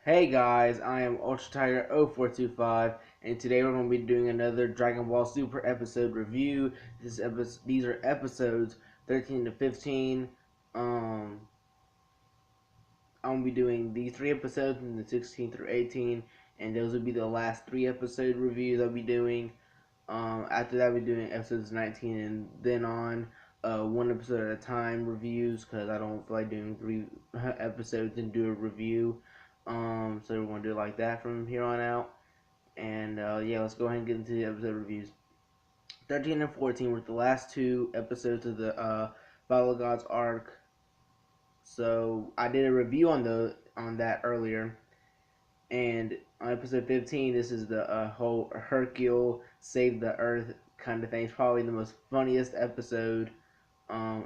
Hey guys, I am Ultra Tiger 0425, and today we're going to be doing another Dragon Ball Super episode review. These are episodes 13 to 15. Um, I'm going to be doing these three episodes from the 16 through 18, and those will be the last three episode reviews I'll be doing. After that, we'll be doing episodes 19 and then on. One episode at a time reviews because I don't feel like doing three episodes and do a review. So we're gonna do it like that from here on out. And yeah, let's go ahead and get into the episode reviews. 13 and 14 were the last two episodes of the Battle of Gods arc. So I did a review on that earlier. And on episode 15, this is the whole Hercule save the Earth kind of thing. It's probably the most funniest episode.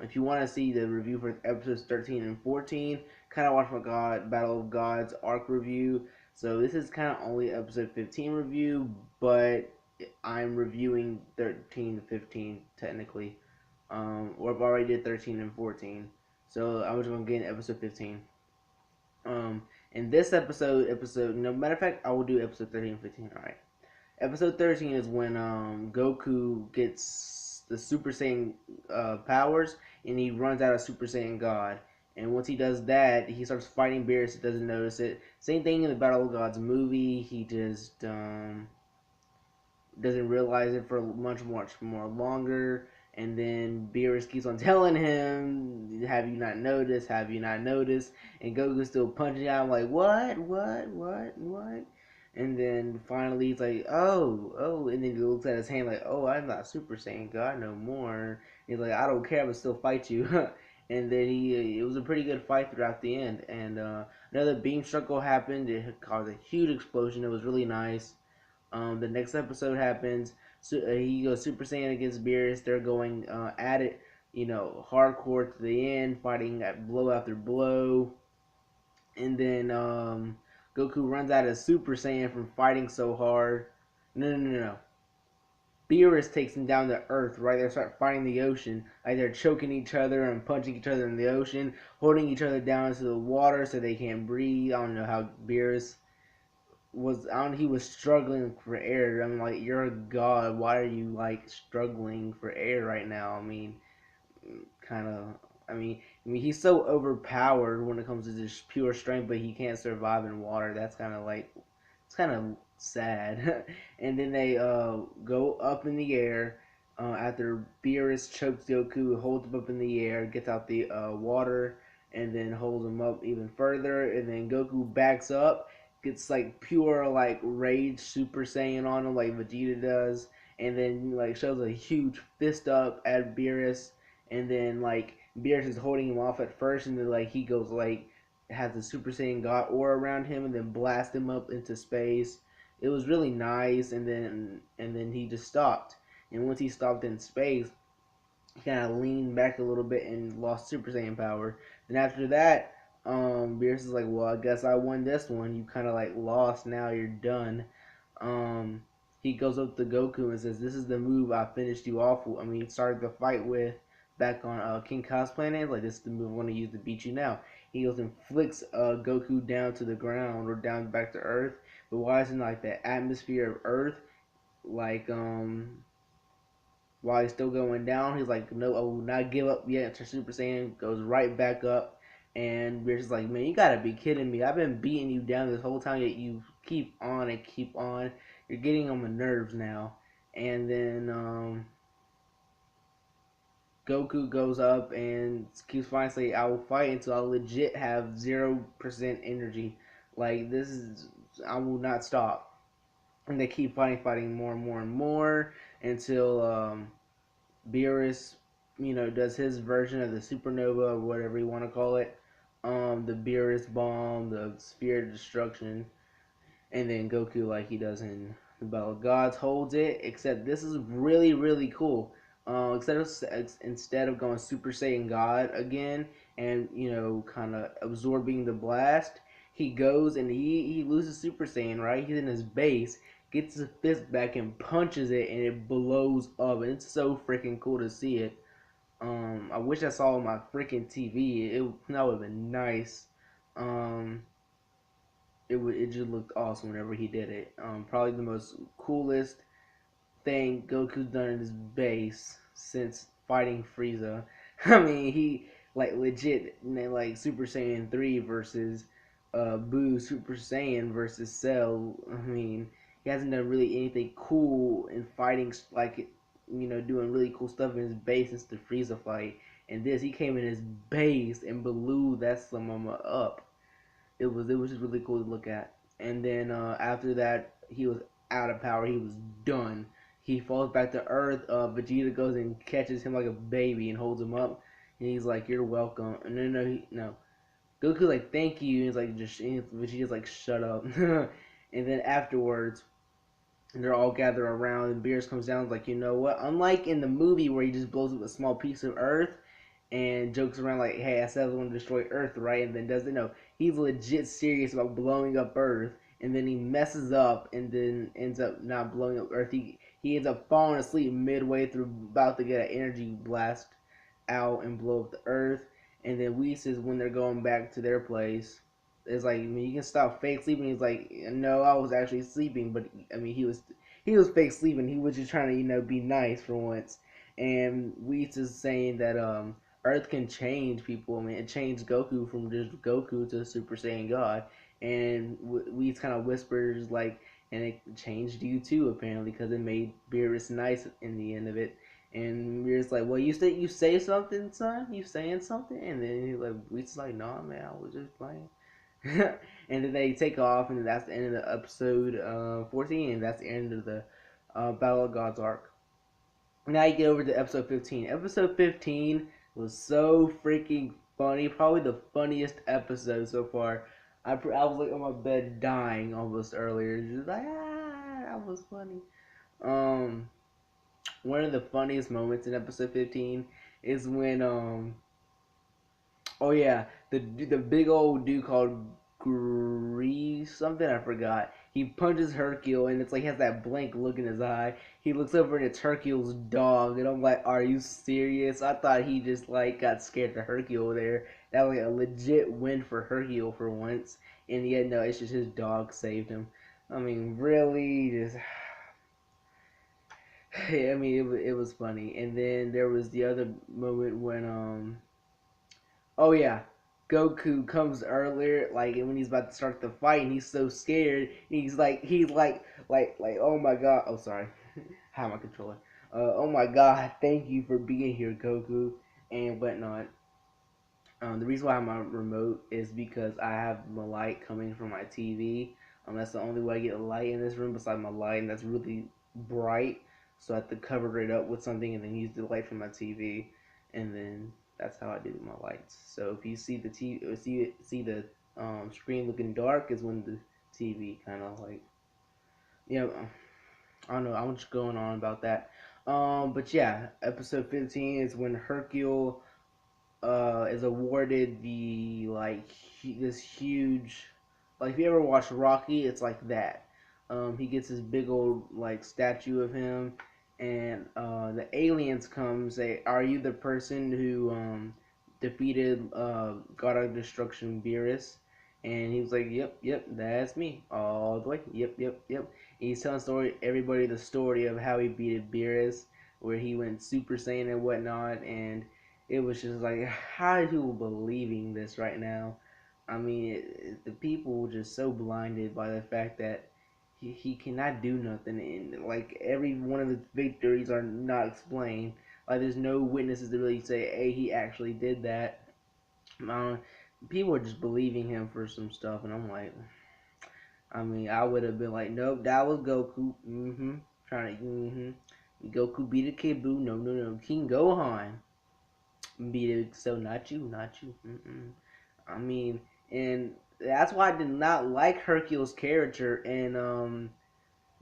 If you want to see the review for episodes 13 and 14, kind of watch my Battle of Gods arc review. So this is kind of only episode 15 review, but I'm reviewing 13 to 15 technically. Or I've already did 13 and 14. So I was going to get in episode 15. In this episode, no matter of fact, I will do episode 13 and 15. All right. Episode 13 is when Goku gets the Super Saiyan powers and he runs out of Super Saiyan God. And once he does that, he starts fighting Beerus. He doesn't notice it. Same thing in the Battle of Gods movie. He just doesn't realize it for much more longer. And then Beerus keeps on telling him, "Have you not noticed? Have you not noticed?" And Goku's still punching out. I'm like, what? And then finally he's like, oh. And then he looks at his hand like, oh, I'm not Super Saiyan God no more. He's like, I don't care, I'm gonna still fight you. And then it was a pretty good fight throughout the end. And another beam struggle happened. It caused a huge explosion. It was really nice. The next episode happens. So he goes Super Saiyan against Beerus. They're going at it, hardcore to the end, fighting at blow after blow. And then Goku runs out of Super Saiyan from fighting so hard. No. Beerus takes him down to Earth. Right, they start fighting the ocean. Like they're choking each other and punching each other in the ocean, holding each other down into the water so they can't breathe. I don't know how Beerus was on. He was struggling for air. I'm like, you're a god. Why are you like struggling for air right now? I mean, kind of. I mean, he's so overpowered when it comes to just pure strength, but he can't survive in water. That's kind of like, it's kind of sad. And then they go up in the air. After Beerus chokes Goku, holds him up in the air, gets out the water, and then holds him up even further. And then Goku backs up, gets like pure like rage Super Saiyan on him like Vegeta does, and then like shows a huge fist up at Beerus, and then like Beerus is holding him off at first, and then like he goes like has the Super Saiyan God aura around him, and then blast him up into space. It was really nice, and then he just stopped, and once he stopped in space, he kind of leaned back a little bit and lost Super Saiyan power. And after that, Beerus is like, well, I guess I won this one. You kind of like lost. Now you're done. Um, he goes up to Goku and says, "This is the move I finished you off with. I mean, started the fight with back on King Ka's planet. Like this is the move I want to use to beat you now." He goes and flicks Goku down to the ground or down back to Earth. But why isn't like the atmosphere of Earth like while he's still going down, he's like, "No, I will not give up yet." To Super Saiyan goes right back up, and we're just like, "Man, you gotta be kidding me! I've been beating you down this whole time, yet you keep on and keep on. You're getting on my nerves now." And then Goku goes up and keeps finally saying, "I will fight until I legit have 0% energy. Like this is, I will not stop." And they keep fighting more and more and more until Beerus, does his version of the supernova or whatever you want to call it. The Beerus bomb, the Sphere of Destruction, and then Goku, like he does in the Battle of Gods, holds it. Except this is really, really cool. Instead of going Super Saiyan God again and kind of absorbing the blast, he goes and he loses Super Saiyan. Right, he's in his base, gets his fist back and punches it, and it blows up. And it's so freaking cool to see it. I wish I saw it on my freaking TV. That would have been nice. Um, it just looked awesome whenever he did it. Probably the most coolest thing Goku's done in his base since fighting Frieza. I mean, he like legit like Super Saiyan 3 versus Boo Super Saiyan versus Cell. I mean, he hasn't done really anything cool in fighting like doing really cool stuff in his base since the Frieza fight. And this, he came in his base and blew that Slumama up. It was just really cool to look at. And then after that, he was out of power. He was done. He falls back to Earth. Vegeta goes and catches him like a baby and holds him up. And he's like, "You're welcome." And no. Goku's like, "Thank you." And he's like, Vegeta's like, "Shut up." And then afterwards, they're all gathered around, and Beerus comes down and is like, "You know what? Unlike in the movie where he just blows up a small piece of Earth and jokes around like, hey, I said I was going to destroy Earth, right?" And then doesn't know. He's legit serious about blowing up Earth, and then he messes up and then ends up not blowing up Earth. He ends up falling asleep midway through, about to get an energy blast out and blow up the Earth. And then Whis is when they're going back to their place. It's like, I mean, you can stop fake sleeping. He's like, no, I was actually sleeping, but I mean, he was fake sleeping. He was just trying to be nice for once. And Whis is saying that Earth can change people. I mean, it changed Goku from just Goku to Super Saiyan God. And Whis kind of whispers like, and it changed you too apparently because it made Beerus nice in the end of it. And Beerus like, well, you say something, son? You saying something? And then he like, Whis like, nah, man, I was just playing. And then they take off, and that's the end of the episode 14, and that's the end of the Battle of Gods arc. Now you get over to episode 15. Episode 15 was so freaking funny. Probably the funniest episode so far. I was like on my bed dying almost earlier. Just like, that was funny. Um, One of the funniest moments in episode 15 is when oh yeah, the big old dude called Grease something, I forgot. He punches Hercule and it's like he has that blank look in his eye. He looks over and it's Hercule's dog and I'm like, are you serious? I thought he just like got scared to Hercule there. That was like a legit win for Hercule for once. And yet no, it's just his dog saved him. I mean, really, just I mean, it was funny. And then there was the other moment when oh yeah, Goku comes earlier, like when he's about to start the fight, and he's so scared. He's like, oh my god. Oh sorry, how my controller? Oh my god, thank you for being here, Goku, and whatnot. The reason why I have my remote is because I have my light coming from my TV. That's the only way I get light in this room besides my light, and that's really bright. So I have to cover it up with something and then use the light from my TV, and then that's how I do my lights. So if you see the TV, or see the screen looking dark, is when the TV kind of like, yeah, I don't know. I'm just going on about that. But yeah, episode 15 is when Hercule is awarded the like this huge, like if you ever watch Rocky, it's like that. He gets this big old like statue of him, and the aliens come and say, "Are you the person who defeated God of Destruction Beerus?" And he was like, "Yep, yep, that's me all the way. Yep, yep, yep." And he's telling everybody the story of how he beat Beerus, where he went Super Saiyan and whatnot, and it was just like, how are people believing this right now? I mean, the people were just so blinded by the fact that he cannot do nothing, and like every one of his victories are not explained. Like there's no witnesses to really say, hey, he actually did that. People are just believing him for some stuff, and I'm like, I mean, I would have been like, nope, that was Goku. Trying to, Goku beat a kid, boo. No, no, no. King Gohan beat it. So not you, not you. I mean, and that's why I did not like Hercule's character in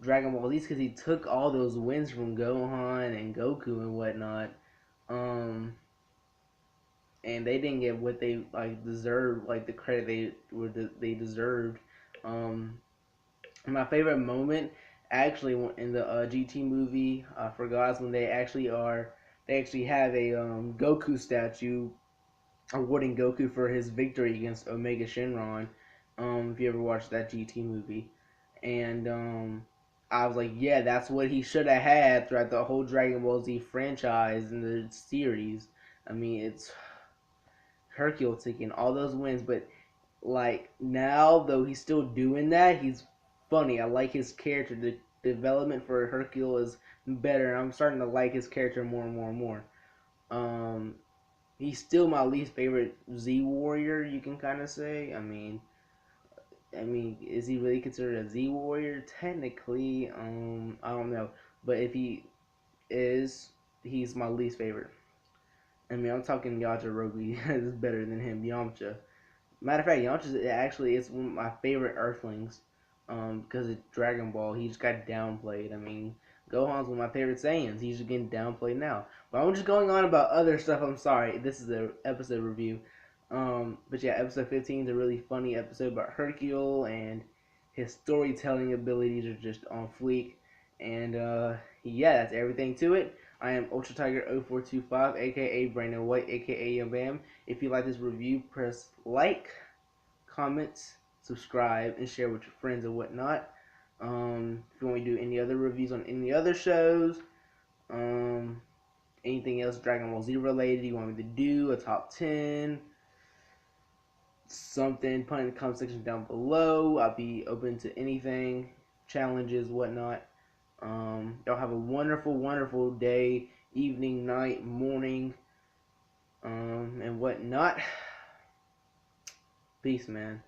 Dragon Ball Z, because he took all those wins from Gohan and Goku and whatnot. Um, and they didn't get what they like deserved, like the credit they deserved. Um, my favorite moment, actually, in the GT movie, I forgot, is when they actually have a Goku statue awarding Goku for his victory against Omega Shenron. If you ever watched that GT movie, and I was like, yeah, that's what he should have had throughout the whole Dragon Ball Z franchise and the series. I mean, it's Hercule taking all those wins, but like now though he's still doing that, he's funny. I like his character. The development for Hercule is better. I'm starting to like his character more and more and more. Um, he's still my least favorite Z Warrior. You can kind of say. I mean, is he really considered a Z Warrior? Technically, I don't know. But if he is, he's my least favorite. I mean, I'm talking Yajirobe is better than him. Yamcha. Matter of fact, Yamcha actually is one of my favorite Earthlings. Because it's Dragon Ball, he just got downplayed. I mean, Gohan's one of my favorite Saiyans. He's just getting downplayed now. But I'm just going on about other stuff. I'm sorry. This is an episode review. But yeah, episode 15 is a really funny episode about Hercule, and his storytelling abilities are just on fleek. And yeah, that's everything to it. I am Ultra Tiger 0425, aka Brandon White, aka Young Bam. If you like this review, press like, comment, subscribe, and share with your friends and whatnot. If you want me to do any other reviews on any other shows, um, anything else Dragon Ball Z related you want me to do, a top 10, something, put in the comment section down below. I'll be open to anything, challenges, whatnot. Y'all have a wonderful, wonderful day, evening, night, morning, and whatnot. Peace, man.